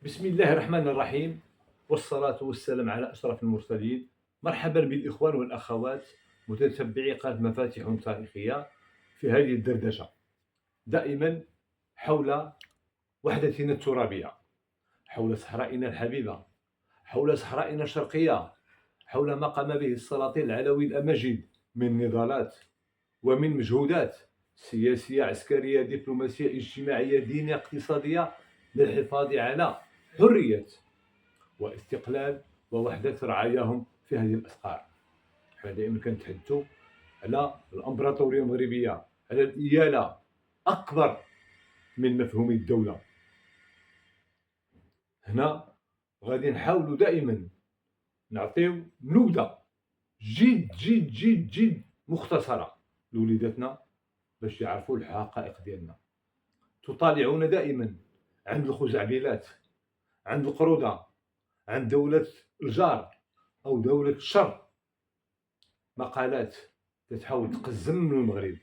بسم الله الرحمن الرحيم، والصلاة والسلام على أشرف المرسلين. مرحبا بالإخوان والأخوات متتبعي قناة مفاتيح تاريخية في هذه الدردشة، دائما حول وحدتنا الترابية، حول صحرائنا الحبيبة، حول صحرائنا الشرقية، حول ما قام به السلاطين العلوي الأماجيد من نضالات ومن مجهودات سياسية، عسكرية، دبلوماسية، اجتماعية، دينية، اقتصادية، للحفاظ على حرية واستقلال ووحدة رعاياهم في هذه الأسقار. حنا دائما كنتحدثوا على الإمبراطورية المغربية، على الإيالة أكبر من مفهوم الدولة. هنا غادي نحاولوا دائما نعطيو نبذة جد جد جد جد مختصرة لوليداتنا باش يعرفوا الحقائق ديالنا. تطالعون دائما عند الخزعبلات، عند القرودة، عند دولة الجار أو دولة الشر، مقالات تتحاول تقزم من المغرب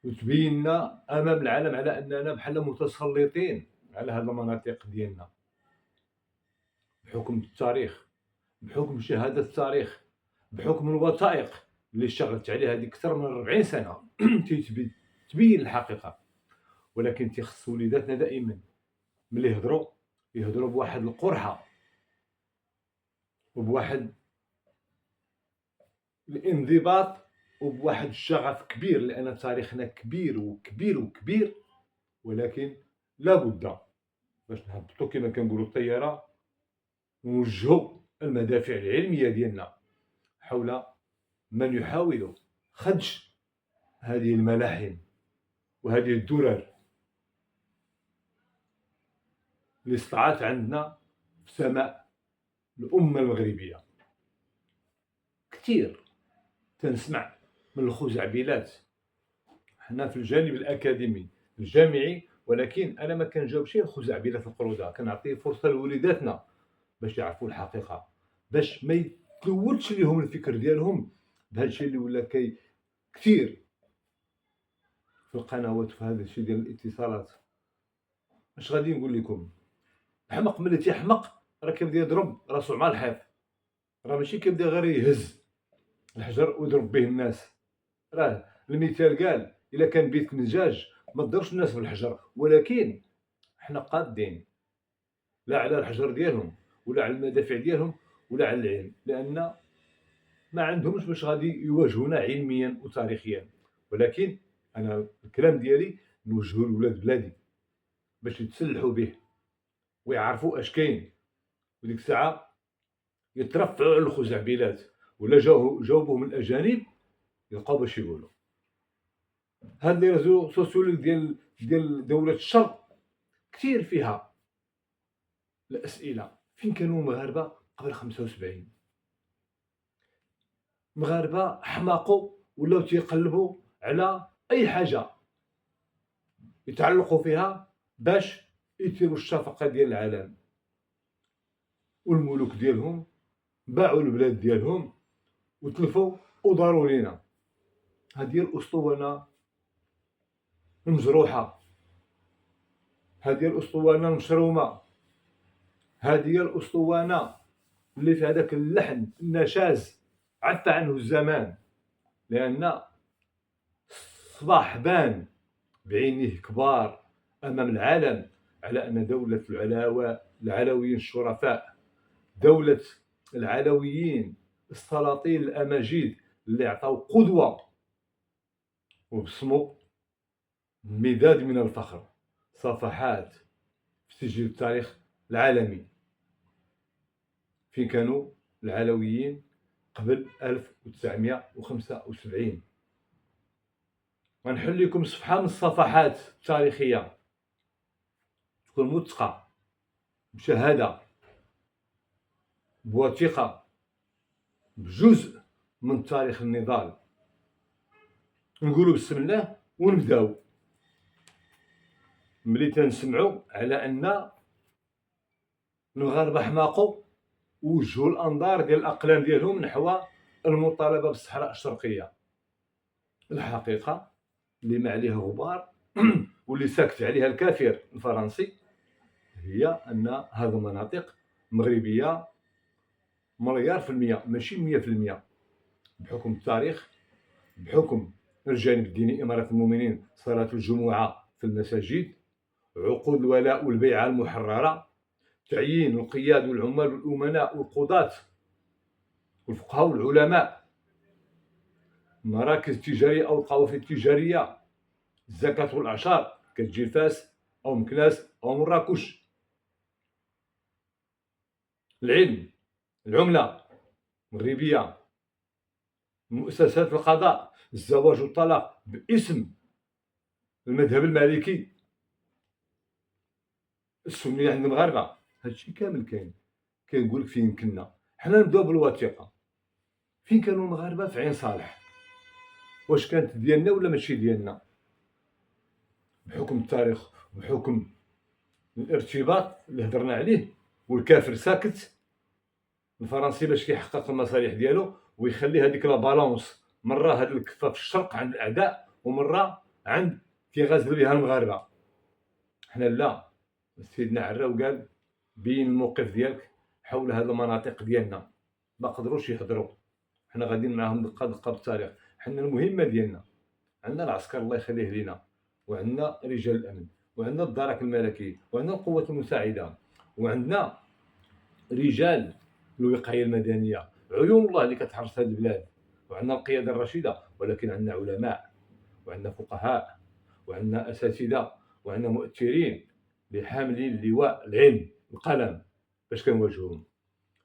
وتبين لنا امام العالم على اننا بحال متسلطين على هذه المناطق ديالنا بحكم التاريخ، بحكم شهاده التاريخ، بحكم الوثائق اللي اشتغلت عليها هذه اكثر من 40 سنه تبين الحقيقه. ولكن تيخص وليداتنا دائما ملي يهضروا بواحد القرحه وبواحد الانضباط وبواحد الشغف كبير، لان تاريخنا كبير وكبير وكبير. ولكن لابد باش نهبطوا كما كنقولوا الطياره ونوجهوا المدافع العلميه ديالنا حول من يحاول خدش هذه الملاحم وهذه الدرر اللي استطاعت عندنا في سماء الامه المغربيه. كثير تنسمع من الخزعبلات حنا في الجانب الاكاديمي الجامعي، ولكن انا ما كنجاوبش الخزعبلات القروده، كنعطي فرصه لوليداتنا باش يعرفوا الحقيقه، باش ما يتلوثش ليهم الفكر ديالهم بهذا الشيء اللي ولا كثير في القنوات في هذا الشيء ديال الاتصالات. اش غادي نقول لكم؟ حمق ملي تيحمق راه كيبدا يضرب راسو مع الحيط، راه ماشي كيبدا غير يهز الحجر ويضرب به الناس. راه المثال قال الا كان بيتك من دجاج ما تضربش الناس بالحجر، ولكن حنا قادين لا على الحجر ديالهم ولا على المدافع ديالهم ولا على العلم، لان ما عندهمش باش غادي يواجهونا علميا وتاريخيا. ولكن انا الكلام ديالي نوجهه لولاد بلادي باش يتسلحوا به ويعرفوا اش كاين، وديك الساعه يترفعوا على الخزعبلات ولا جاوبهم الاجانب يلقاو باش يقولوا. هاد لي ريزو سوسيولوج ديال دوله الشر كثير فيها الاسئله. فين كانوا المغاربه قبل 75؟ المغاربه حماقوا ولاو تيقلبوا على اي حاجه يتعلقوا فيها باش يثيروا الشفقه ديال العالم، والملوك ديالهم باعوا البلاد ديالهم وتلفوا وداروا لينا. هذه الاسطوانه المجروحه، هذه الاسطوانه المشرومه، هذه الاسطوانه اللي في هذاك اللحن النشاز عفى عنه الزمان، لان صباح بان بعينيه كبار امام العالم على ان دوله العلويين الشرفاء، دوله العلويين السلاطين الاماجيد اللي عطاو قدوه وبصموا مداد من الفخر صفحات في سجل التاريخ العالمي. فين كانوا العلويين قبل 1975؟ غنحل لكم صفحه من الصفحات التاريخيه تكون موثقه بشهاده بوثيقه بجزء من تاريخ النضال. نقولوا بسم الله ونبداو. ملي تنسمعوا على ان المغاربه حماقوا ووجهوا الانظار ديال الاقلام ديالهم نحو المطالبه بالصحراء الشرقيه، الحقيقه اللي ما عليها غبار واللي ساكت عليها الكافر الفرنسي هي أن هذه المناطق مغربية مليار في المية، ماشي 100%، بحكم التاريخ، بحكم الجانب الديني. إمارة المؤمنين صلاة الجمعة في المساجد، عقود الولاء والبيعة المحررة، تعيين القياد والعمال والأمناء والقضاة والفقهاء والعلماء، مراكز تجارية أو القوافل التجارية، الزكاة والأعشار كتجي لفاس أو مكناس أو مراكش، العلم، العملة مغربية، مؤسسات القضاء، الزواج والطلاق باسم المذهب المالكي السني عند المغاربة. هادشي كامل كاين. كنقولك فين كنا. حنا نبداو بالوثيقة. فين كانوا المغاربة في عين صالح؟ واش كانت ديالنا ولا ماشي ديالنا؟ بحكم التاريخ وبحكم الارتباط اللي هضرنا عليه، والكافر ساكت، الفرنسي باش كيحقق المصالح ديالو ويخلي هذيك لا بالونس مره هاد الكفه في الشرق عند الاعداء ومره عند كيغازل بها المغاربه. حنا لا، سيدنا عراو قال بين الموقف ديالك حول هاد المناطق ديالنا. ما قدروش يهضروا، حنا غاديين معاهم دقه دقه بالتاريخ. حنا المهمه ديالنا عندنا العسكر الله يخليه لينا، وعندنا رجال الامن، وعندنا الدرك الملكيه، وعندنا القوات المساعده، وعندنا رجال الوقايه المدنيه، عيون الله اللي كتحرس هذه البلاد، وعندنا القياده الرشيده. ولكن عندنا علماء، وعندنا فقهاء، وعندنا اساتذه، وعندنا مؤثرين اللي حاملين لواء العلم القلم باش كنواجهوهم.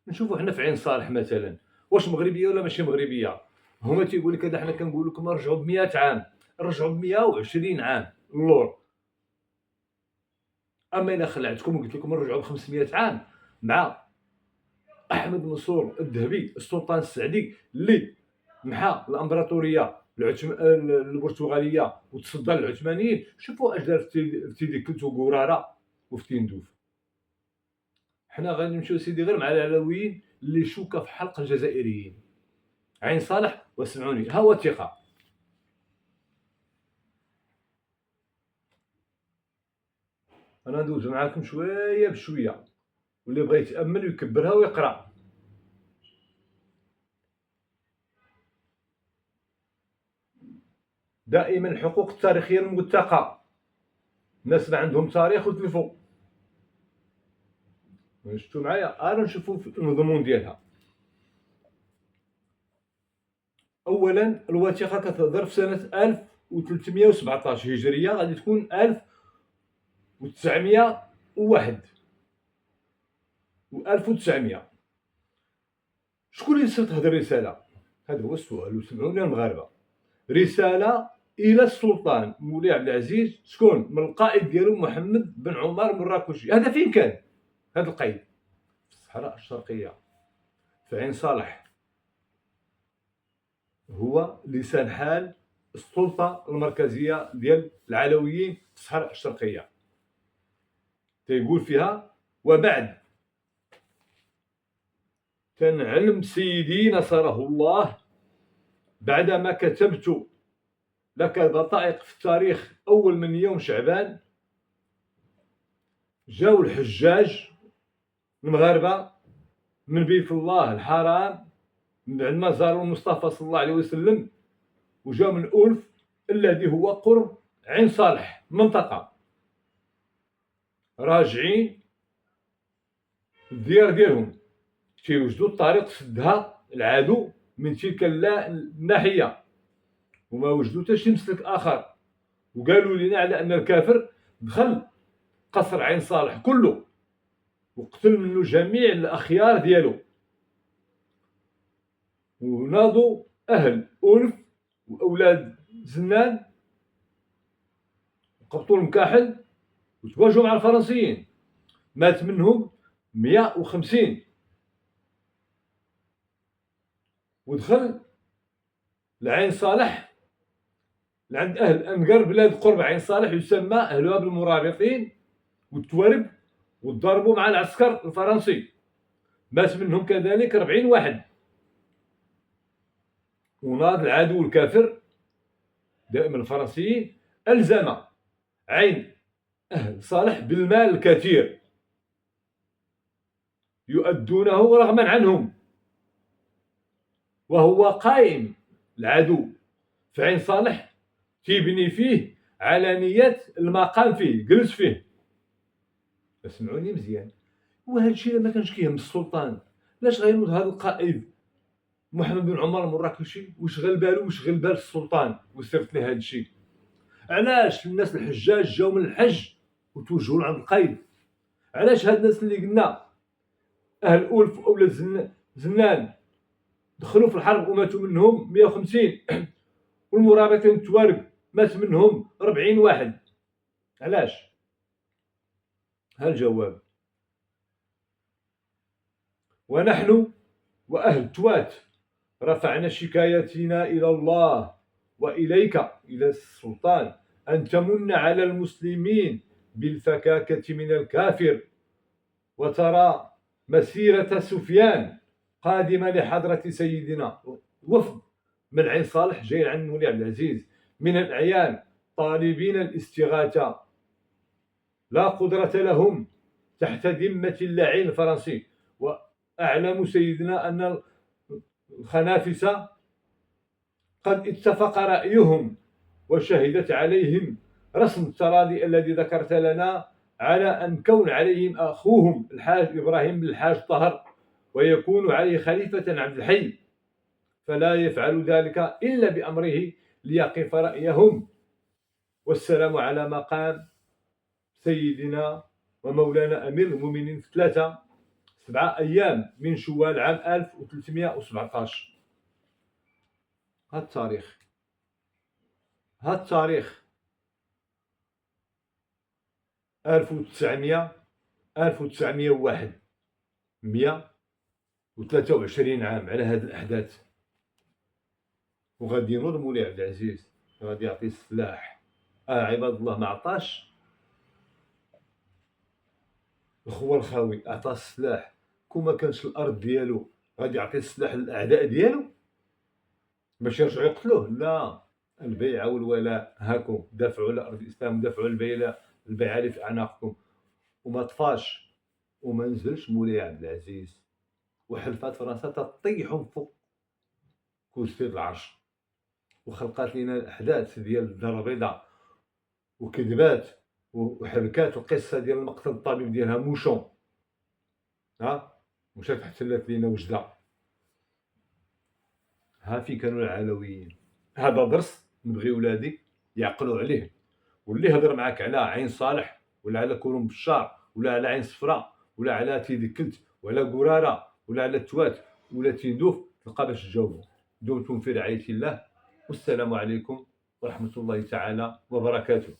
نشوفوا حنا في عين صالح مثلا، واش مغربيه ولا ماشي مغربيه؟ هما تيقول لك هذا، حنا كنقول لكم رجعوا ب 100 عام، رجعوا ب 120 عام اللور. اما الا خلعتكم وقلت لكم رجعوا ب 500 عام مع احمد منصور الذهبي السلطان السعدي اللي محى الامبراطوريه البرتغاليه وتصدى للعثمانيين. شوفوا اش دار في سيدي كلتو قراره وفي تندوف. حنا غادي نمشيو سيدي غير مع العلويين اللي شوكه في حلق الجزائريين. عين صالح واسمعوني، ها هو الثقه. انا ندوز معاكم شويه بشويه، واللي بغى يتامل ويكبرها ويقرا. دائما الحقوق التاريخيه الموثقه، الناس اللي عندهم تاريخ وتلفوا. شفتوا معايا؟ انا نشوفوا في المضمون ديالها. اولا الوثيقه كتهضر في سنه 1317 هجريه، غادي تكون 1901 و1900. شكون اللي صيفط هذه الرساله؟ هذا هو السؤال، وسمعونا المغاربه. رساله الى السلطان مولاي عبد العزيز، شكون؟ من القائد ديالو محمد بن عمر مراكشي. هذا فين كان هذا القيد؟ في الصحراء الشرقيه، في عين صالح. هو لسان حال السلطه المركزيه ديال العلويين في الصحراء الشرقيه. تيقول فيها: وبعد تنعلم سيدي نصره الله، بعدما كتبت لك دقائق في التاريخ أول من يوم شعبان، جاو الحجاج المغاربة من بيت الله الحرام من بعد ما زاروا المصطفى صلى الله عليه وسلم، وجاو من ألف الذي هو قرب عين صالح منطقة، راجعين الديار ديالهم، تيوجدوا الطريق سدها العدو من تلك الناحية، وما وجدوا حتى شي مسلك آخر. وقالوا لنا على أن الكافر دخل قصر عين صالح كله وقتل منه جميع الأخيار ديالو، وناضوا أهل ألف وأولاد زنان وقبطوا المكاحل وتواجهوا مع الفرنسيين. مات منهم 150، ودخل لعين صالح لعند أهل أنقر بلاد قرب عين صالح يسمى أهلها بالمرابطين، والتوارب، وضربوا مع العسكر الفرنسي. مات منهم كذلك 40 واحد. وناض العدو الكافر دائما الفرنسيين ألزم عين أهل صالح بالمال الكثير، يؤدونه رغما عنهم، وهو قائم العدو في عين صالح تيبني فيه على نية المقام فيه، جلس فيه. اسمعوني مزيان، وهذا الشيء ما كانش كيهم السلطان، لاش غينوض هذا القائد محمد بن عمر المراكشي وشغل بالو وشغل بال السلطان وصيفط ليه هذا الشيء؟ علاش الناس الحجاج جاو من الحج وتوجهوا عند القائد؟ علاش هاد الناس اللي قلنا اهل ألف واولاد زنان دخلوا في الحرب وماتوا منهم 150 والمرابطين التوارق مات منهم 40 واحد، علاش؟ ها الجواب. ونحن وأهل توات رفعنا شكايتنا إلى الله وإليك إلى السلطان أن تمن على المسلمين بالفكاكة من الكافر، وترى مسيرة سفيان قادمة لحضرة سيدنا، وفد من عين صالح جاي عند مولي عبد العزيز من الأعيان طالبين الاستغاثة، لا قدرة لهم تحت ذمة اللعين الفرنسي. وأعلم سيدنا أن الخنافسة قد اتفق رأيهم وشهدت عليهم رسم التراضي الذي ذكرت لنا على أن كون عليهم أخوهم الحاج إبراهيم بن الحاج طهر ويكون عليه خليفة عبد الحي، فلا يفعل ذلك إلا بأمره ليقف رأيهم. والسلام على مقام سيدنا ومولانا أمير المؤمنين 7 أيام من شوال عام 1317. هذا التاريخ، هذا التاريخ 1901 123 عام على هذه الأحداث. وغادي ينوض مولاي عبد العزيز غادي يعطي السلاح. عباد الله، ما عطاش الخوة الخاوي، عطى السلاح. كون ما كانش الأرض ديالو غادي يعطي السلاح للأعداء ديالو باش يرجعوا يقتلوه؟ لا، البيعة والولاء، هاكم دافعوا على أرض الإسلام، دافعوا على البيعة اللي في أعناقكم. وما طفاش وما نزلش مولاي عبد العزيز وحلفات فرنسا تطيحهم فوق كرسي العرش، وخلقات لنا الأحداث ديال الدار البيضاء وكذبات وحركات وقصة ديال المقتل الطبيب ديالها موشون، مشات احتلت لينا وجدة. ها في كانوا العلويين. هذا درس نبغي ولادي يعقلوا عليه. واللي هضر معاك على عين صالح ولا على كورم بشار ولا على عين صفراء ولا على تيدكلت ولا قرارة ولا على التوات ولا تندوف، تلقى باش تجاوبوا. دمتم في رعاية الله، والسلام عليكم ورحمة الله تعالى وبركاته.